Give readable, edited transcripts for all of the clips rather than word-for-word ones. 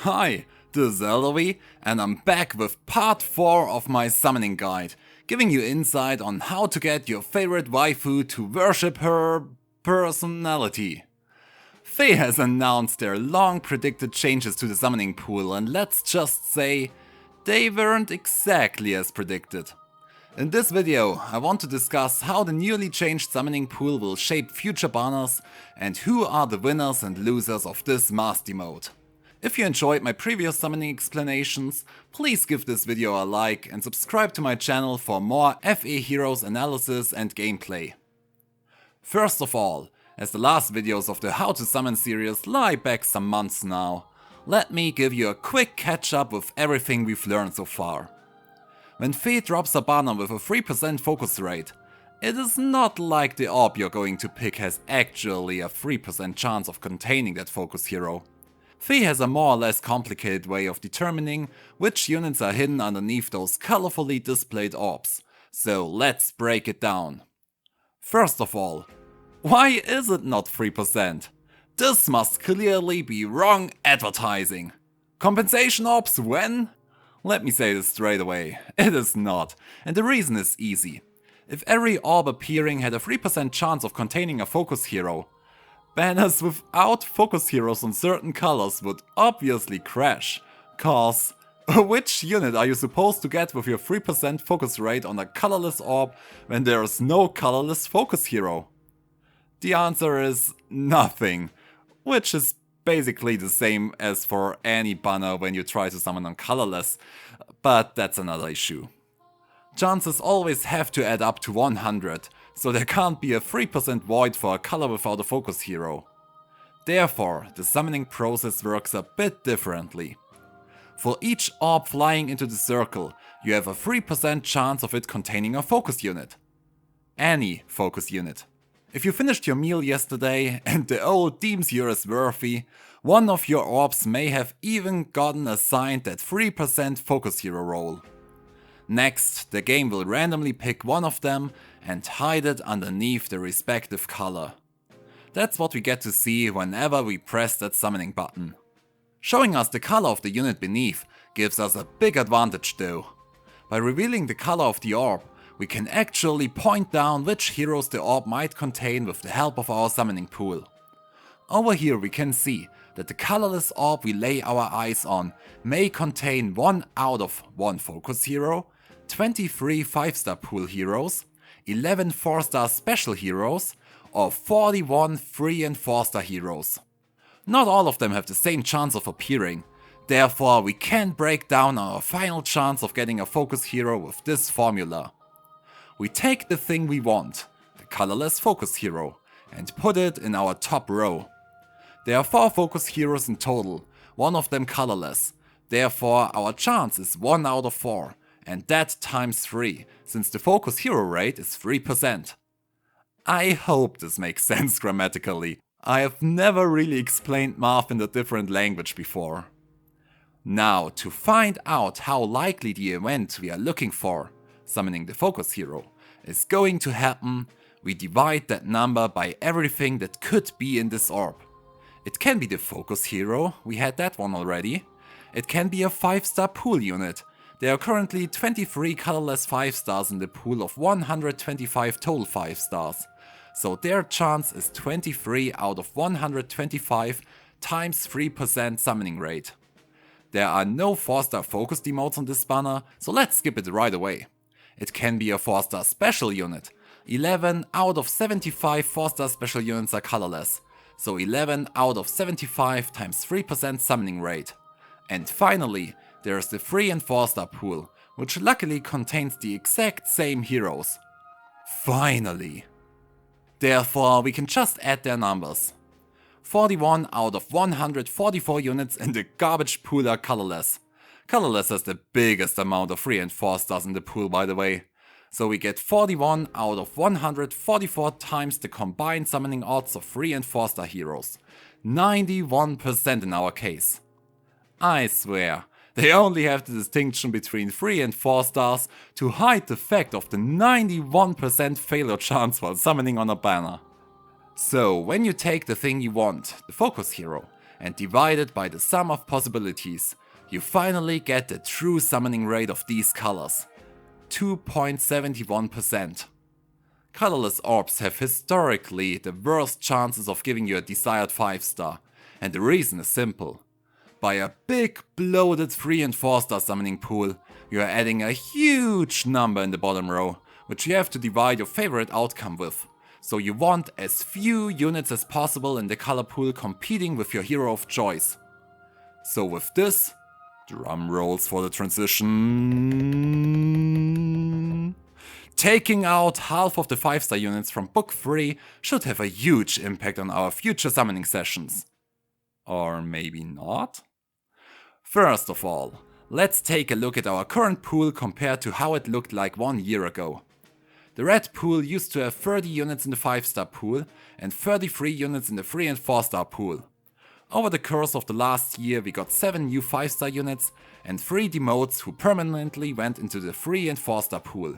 Hi, this is Eldervi and I'm back with part 4 of my summoning guide, giving you insight on how to get your favorite waifu to worship her personality. FEH has announced their long predicted changes to the summoning pool, and let's just say, they weren't exactly as predicted. In this video, I want to discuss how the newly changed summoning pool will shape future banners and who are the winners and losers of this Mastery Mode. If you enjoyed my previous summoning explanations, please give this video a like and subscribe to my channel for more FE Heroes analysis and gameplay. First of all, as the last videos of the How to Summon series lie back some months now, let me give you a quick catch up with everything we've learned so far. When FE drops a banner with a 3% focus rate, it is not like the orb you're going to pick has actually a 3% chance of containing that focus hero. FE has a more or less complicated way of determining which units are hidden underneath those colorfully displayed orbs, so let's break it down. First of all, why is it not 3%? This must clearly be wrong advertising. Compensation orbs when? Let me say this straight away, it is not, and the reason is easy. If every orb appearing had a 3% chance of containing a focus hero, banners without focus heroes on certain colors would obviously crash, cause which unit are you supposed to get with your 3% focus rate on a colorless orb when there is no colorless focus hero? The answer is nothing, which is basically the same as for any banner when you try to summon on colorless, but that's another issue. Chances always have to add up to 100, so there can't be a 3% void for a color without a focus hero. Therefore, the summoning process works a bit differently. For each orb flying into the circle, you have a 3% chance of it containing a focus unit. Any focus unit. If you finished your meal yesterday and the old deems you as worthy, one of your orbs may have even gotten assigned that 3% focus hero role. Next, the game will randomly pick one of them and hide it underneath the respective color. That's what we get to see whenever we press that summoning button. Showing us the color of the unit beneath gives us a big advantage though. By revealing the color of the orb, we can actually point down which heroes the orb might contain with the help of our summoning pool. Over here we can see that the colorless orb we lay our eyes on may contain 1 out of 1 focus hero, 23 5-star pool heroes, 11 4-star special heroes, or 41 3 and 4-star heroes. Not all of them have the same chance of appearing, therefore we can break down our final chance of getting a focus hero with this formula. We take the thing we want, the colorless focus hero, and put it in our top row. There are 4 focus heroes in total, one of them colorless, therefore our chance is 1 out of 4, and that times 3, since the focus hero rate is 3%. I hope this makes sense grammatically. I have never really explained math in a different language before. Now, to find out how likely the event we are looking for, summoning the focus hero, is going to happen, we divide that number by everything that could be in this orb. It can be the focus hero, we had that one already. It can be a 5-star pool unit. There are currently 23 colorless 5-stars in the pool of 125 total 5-stars. So their chance is 23 out of 125 times 3% summoning rate. There are no 4-star focus demotes on this banner, so let's skip it right away. It can be a 4-star special unit. 11 out of 75 4-star special units are colorless, so 11 out of 75 times 3% summoning rate. And finally, there's the 3 and 4-star pool, which luckily contains the exact same heroes. Finally! Therefore, we can just add their numbers. 41 out of 144 units in the garbage pool are colorless. Colorless has the biggest amount of 3 and 4 stars in the pool, by the way. So we get 41 out of 144 times the combined summoning odds of 3 and 4 star heroes. 91% in our case. I swear, they only have the distinction between 3 and 4 stars to hide the fact of the 91% failure chance while summoning on a banner. So when you take the thing you want, the focus hero, and divided by the sum of possibilities, you finally get the true summoning rate of these colors. 2.71%. Colorless orbs have historically the worst chances of giving you a desired 5-star, and the reason is simple. By a big bloated 3 and 4-star summoning pool, you are adding a huge number in the bottom row, which you have to divide your favorite outcome with. So you want as few units as possible in the color pool competing with your hero of choice. So with this, drum rolls for the transition. Taking out half of the 5-star units from book 3 should have a huge impact on our future summoning sessions. Or maybe not? First of all, let's take a look at our current pool compared to how it looked like 1 year ago. The red pool used to have 30 units in the 5-star pool and 33 units in the 3 and 4-star pool. Over the course of the last year we got 7 new 5-star units and 3 demotes who permanently went into the 3 and 4-star pool.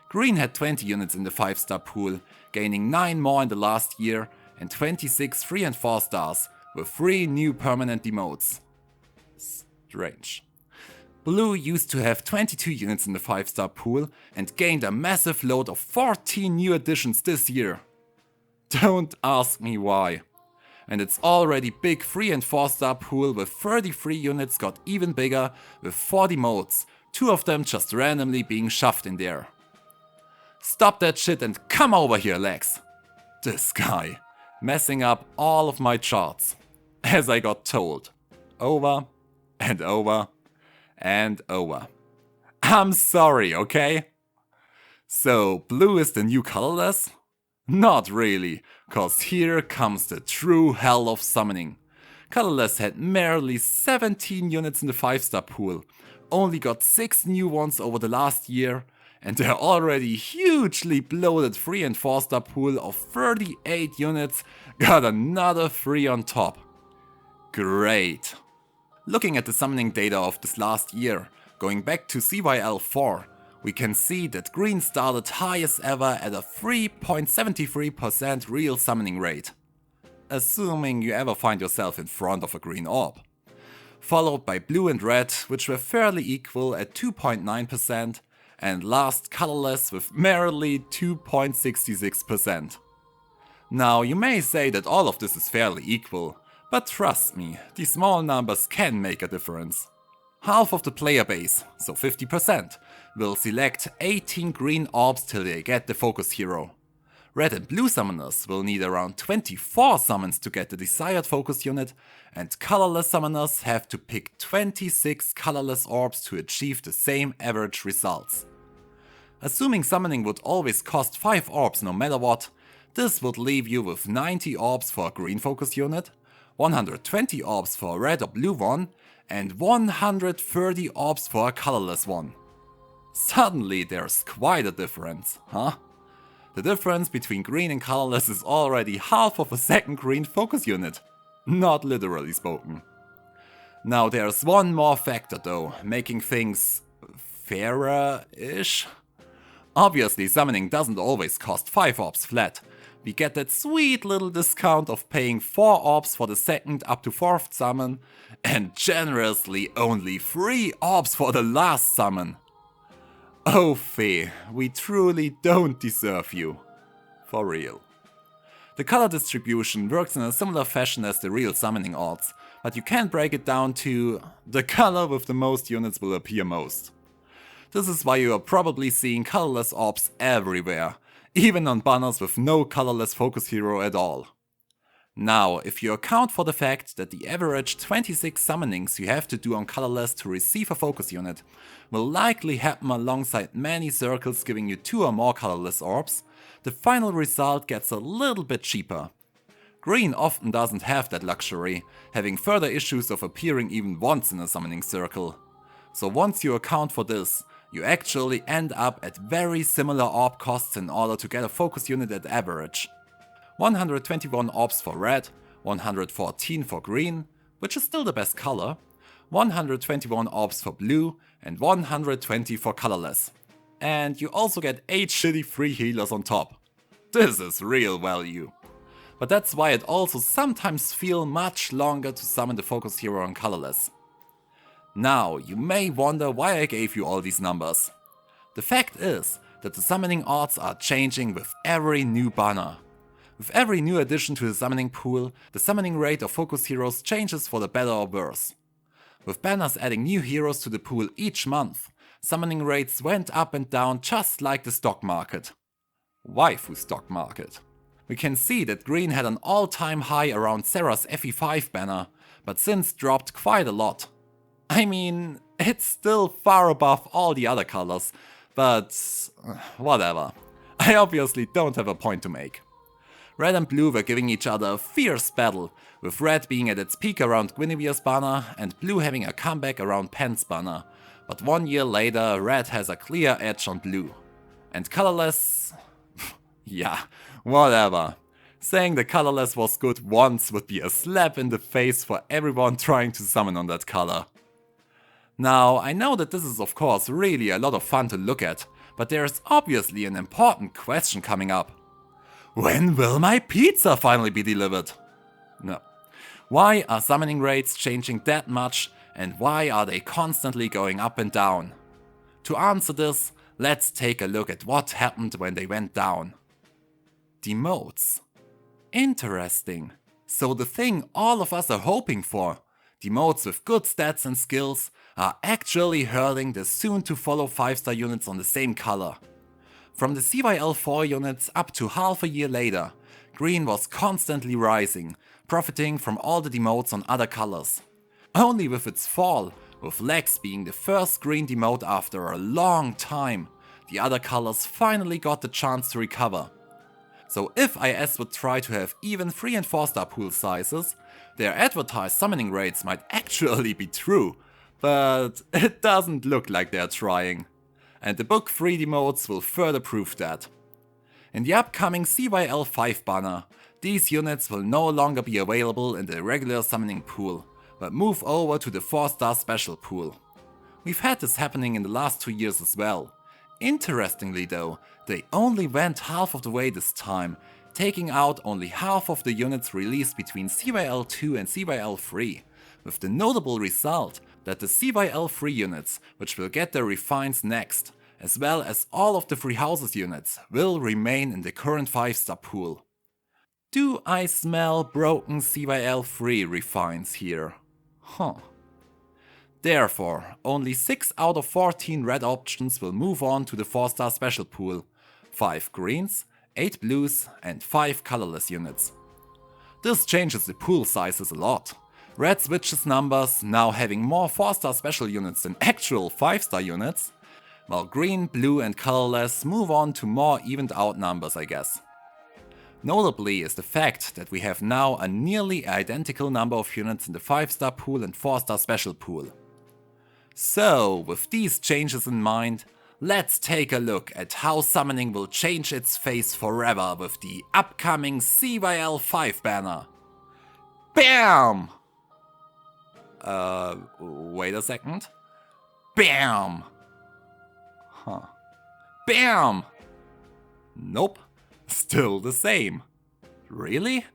Green had 20 units in the 5-star pool, gaining 9 more in the last year and 26 3 and 4 stars with 3 new permanent demotes. Strange. Blue used to have 22 units in the 5-star pool and gained a massive load of 14 new additions this year. Don't ask me why. And its already big 3 and 4-star pool with 33 units got even bigger with 40 modes, 2 of them just randomly being shoved in there. Stop that shit and come over here, Lex. This guy, messing up all of my charts, as I got told, over and over and over. I'm sorry, okay? So, blue is the new colorless? Not really, cause here comes the true hell of summoning. Colorless had merely 17 units in the 5-star pool, only got 6 new ones over the last year, and their already hugely bloated 3 and 4-star pool of 38 units got another 3 on top. Great. Looking at the summoning data of this last year, going back to CYL4, we can see that green started highest ever at a 3.73% real summoning rate. Assuming you ever find yourself in front of a green orb. Followed by blue and red, which were fairly equal at 2.9%, and last colorless with merely 2.66%. Now you may say that all of this is fairly equal, but trust me, these small numbers can make a difference. Half of the player base, so 50%, will select 18 green orbs till they get the focus hero. Red and blue summoners will need around 24 summons to get the desired focus unit, and colorless summoners have to pick 26 colorless orbs to achieve the same average results. Assuming summoning would always cost 5 orbs no matter what, this would leave you with 90 orbs for a green focus unit, 120 orbs for a red or blue one, and 130 orbs for a colorless one. Suddenly there's quite a difference, huh? The difference between green and colorless is already half of a second green focus unit. Not literally spoken. Now there's one more factor though, making things fairer-ish. Obviously summoning doesn't always cost 5 orbs flat. We get that sweet little discount of paying 4 orbs for the second up to 4th summon, and generously only 3 orbs for the last summon. Oh Fee, we truly don't deserve you. For real. The color distribution works in a similar fashion as the real summoning odds, but you can break it down to the color with the most units will appear most. This is why you are probably seeing colorless orbs everywhere, even on banners with no colorless focus hero at all. Now, if you account for the fact that the average 26 summonings you have to do on colorless to receive a focus unit will likely happen alongside many circles giving you 2 or more colorless orbs, the final result gets a little bit cheaper. Green often doesn't have that luxury, having further issues of appearing even once in a summoning circle. So once you account for this, you actually end up at very similar orb costs in order to get a focus unit at average. 121 orbs for red, 114 for green, which is still the best color, 121 orbs for blue, and 120 for colorless. And you also get 8 shitty free healers on top. This is real value. but that's why it also sometimes feels much longer to summon the focus hero on colorless. Now, you may wonder why I gave you all these numbers. The fact is that the summoning odds are changing with every new banner. With every new addition to the summoning pool, the summoning rate of focus heroes changes for the better or worse. With banners adding new heroes to the pool each month, summoning rates went up and down just like the stock market. Waifu stock market. We can see that green had an all-time high around Sarah's FE5 banner, but since dropped quite a lot. I mean, it's still far above all the other colors, but whatever. I obviously don't have a point to make. Red and blue were giving each other a fierce battle, with red being at its peak around Guinevere's banner and blue having a comeback around Pen's banner. But 1 year later, red has a clear edge on blue. And colorless... yeah, whatever. Saying the colorless was good once would be a slap in the face for everyone trying to summon on that color. Now, I know that this is of course really a lot of fun to look at, but there is obviously an important question coming up. When will my pizza finally be delivered? No. Why are summoning rates changing that much, and why are they constantly going up and down? To answer this, let's take a look at what happened when they went down. Demotes. Interesting. So the thing all of us are hoping for, demotes with good stats and skills, are actually hurting the soon to follow 5-star units on the same color. From the CYL4 units up to half a year later, green was constantly rising, profiting from all the demotes on other colors. Only with its fall, with Lex being the first green demote after a long time, the other colors finally got the chance to recover. So if IS would try to have even 3 and 4-star pool sizes, their advertised summoning rates might actually be true, but it doesn't look like they're trying. And the book 3 demotes will further prove that. In the upcoming CYL5 banner, these units will no longer be available in the regular summoning pool, but move over to the 4-star special pool. We've had this happening in the last 2 years as well. Interestingly though, they only went half of the way this time, taking out only half of the units released between CYL2 and CYL3, with the notable result that the CYL3 units, which will get their refines next, as well as all of the Free Houses units, will remain in the current 5-star pool. Do I smell broken CYL3 refines here? Huh. Therefore, only 6 out of 14 red options will move on to the 4-star special pool, 5 greens, 8 blues and 5 colorless units. This changes the pool sizes a lot. Red switches numbers, now having more 4-star special units than actual 5-star units, while green, blue and colorless move on to more evened out numbers, I guess. Notably is the fact that we have now a nearly identical number of units in the 5-star pool and 4-star special pool. So, with these changes in mind, let's take a look at how summoning will change its face forever with the upcoming CYL5 banner. BAM! Wait a second. BAM! Huh. BAM! Nope. Still the same. Really?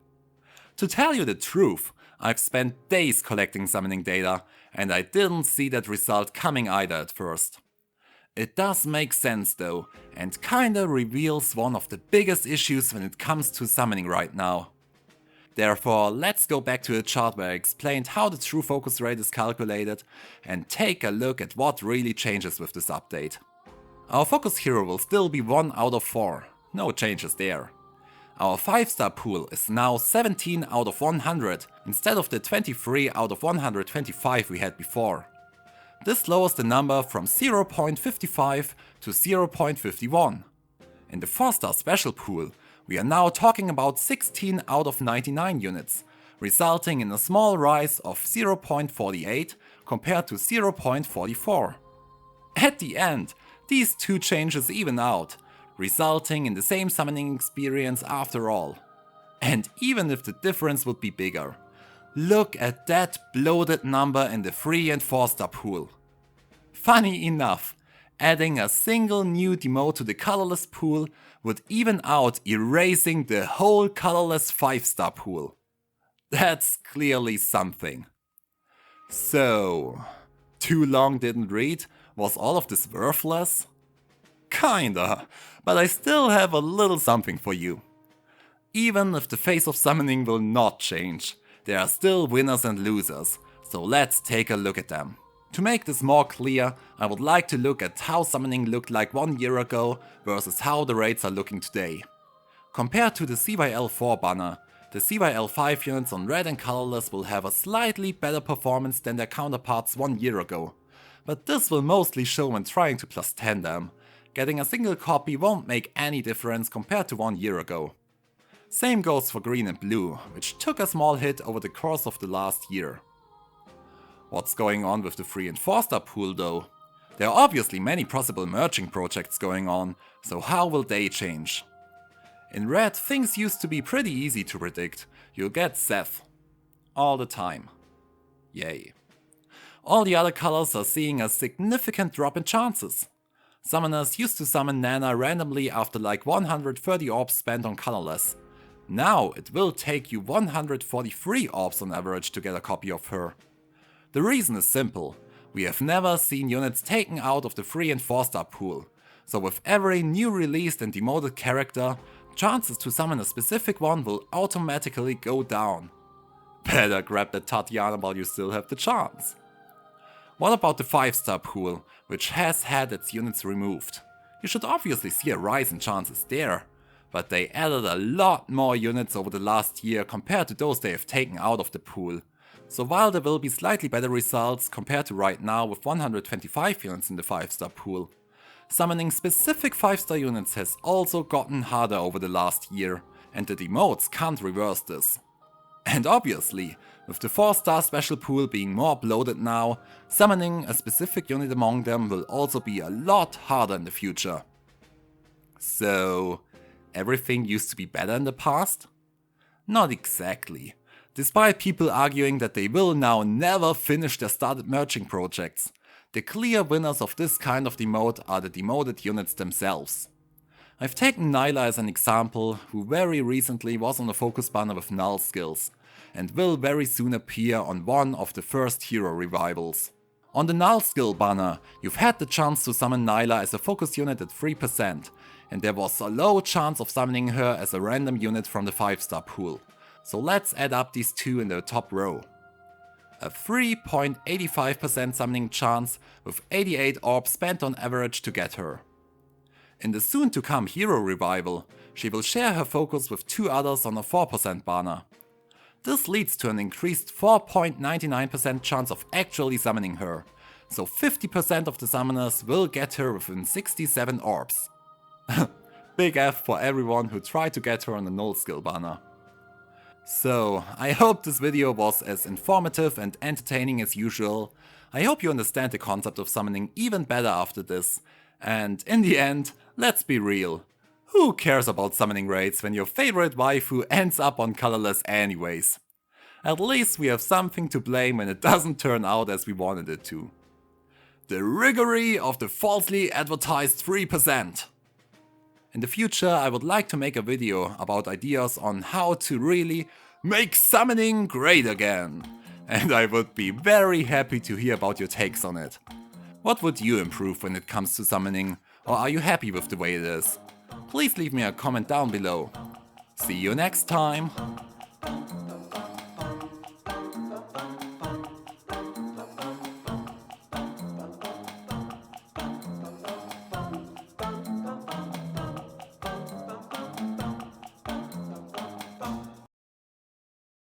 To tell you the truth, I've spent days collecting summoning data, and I didn't see that result coming either at first. It does make sense though, and kinda reveals one of the biggest issues when it comes to summoning right now. Therefore, let's go back to the chart where I explained how the true focus rate is calculated and take a look at what really changes with this update. Our focus hero will still be 1 out of 4, no changes there. Our 5-star pool is now 17 out of 100 instead of the 23 out of 125 we had before. This lowers the number from 0.55 to 0.51. In the 4-star special pool, we are now talking about 16 out of 99 units, resulting in a small rise of 0.48 compared to 0.44. At the end, these two changes even out, resulting in the same summoning experience after all. And even if the difference would be bigger, look at that bloated number in the 3 and 4-star pool. Funny enough, adding a single new demote to the colorless pool would even out erasing the whole colorless 5-star pool. That's clearly something. So, too long didn't read? Was all of this worthless? Kinda, but I still have a little something for you. Even if the face of summoning will not change, there are still winners and losers, so let's take a look at them. To make this more clear, I would like to look at how summoning looked like 1 year ago versus how the raids are looking today. Compared to the CYL4 banner, the CYL5 units on red and colorless will have a slightly better performance than their counterparts 1 year ago, but this will mostly show when trying to +10 them. Getting a single copy won't make any difference compared to 1 year ago. Same goes for green and blue, which took a small hit over the course of the last year. What's going on with the 3 and 4-star pool though? There are obviously many possible merging projects going on, so how will they change? In red, things used to be pretty easy to predict. You'll get Seth. All the time. Yay. All the other colors are seeing a significant drop in chances. Summoners used to summon Nana randomly after like 130 orbs spent on colorless. Now it will take you 143 orbs on average to get a copy of her. The reason is simple. We have never seen units taken out of the 3 and 4-star pool, so with every new released and demoted character, chances to summon a specific one will automatically go down. Better grab that Tatiana while you still have the chance. What about the 5-star pool, which has had its units removed? You should obviously see a rise in chances there, but they added a lot more units over the last year compared to those they have taken out of the pool. So while there will be slightly better results compared to right now with 125 units in the 5-star pool, summoning specific 5-star units has also gotten harder over the last year, and the demotes can't reverse this. And obviously, with the 4-star special pool being more bloated now, summoning a specific unit among them will also be a lot harder in the future. So, everything used to be better in the past? Not exactly. Despite people arguing that they will now never finish their started merging projects, the clear winners of this kind of demote are the demoted units themselves. I've taken Nyla as an example, who very recently was on a focus banner with null skills, and will very soon appear on one of the first hero revivals. On the null skill banner, you've had the chance to summon Nyla as a focus unit at 3%, and there was a low chance of summoning her as a random unit from the 5-star pool. So let's add up these two in the top row. A 3.85% summoning chance with 88 orbs spent on average to get her. In the soon to come hero revival, she will share her focus with 2 others on a 4% banner. This leads to an increased 4.99% chance of actually summoning her, so 50% of the summoners will get her within 67 orbs. Big F for everyone who tried to get her on the null skill banner. So, I hope this video was as informative and entertaining as usual. I hope you understand the concept of summoning even better after this. And in the end, let's be real. Who cares about summoning raids when your favorite waifu ends up on colorless anyways? At least we have something to blame when it doesn't turn out as we wanted it to. The riggery of the falsely advertised 3%. In the future, I would like to make a video about ideas on how to really make summoning great again. And I would be very happy to hear about your takes on it. What would you improve when it comes to summoning, or are you happy with the way it is? Please leave me a comment down below. See you next time!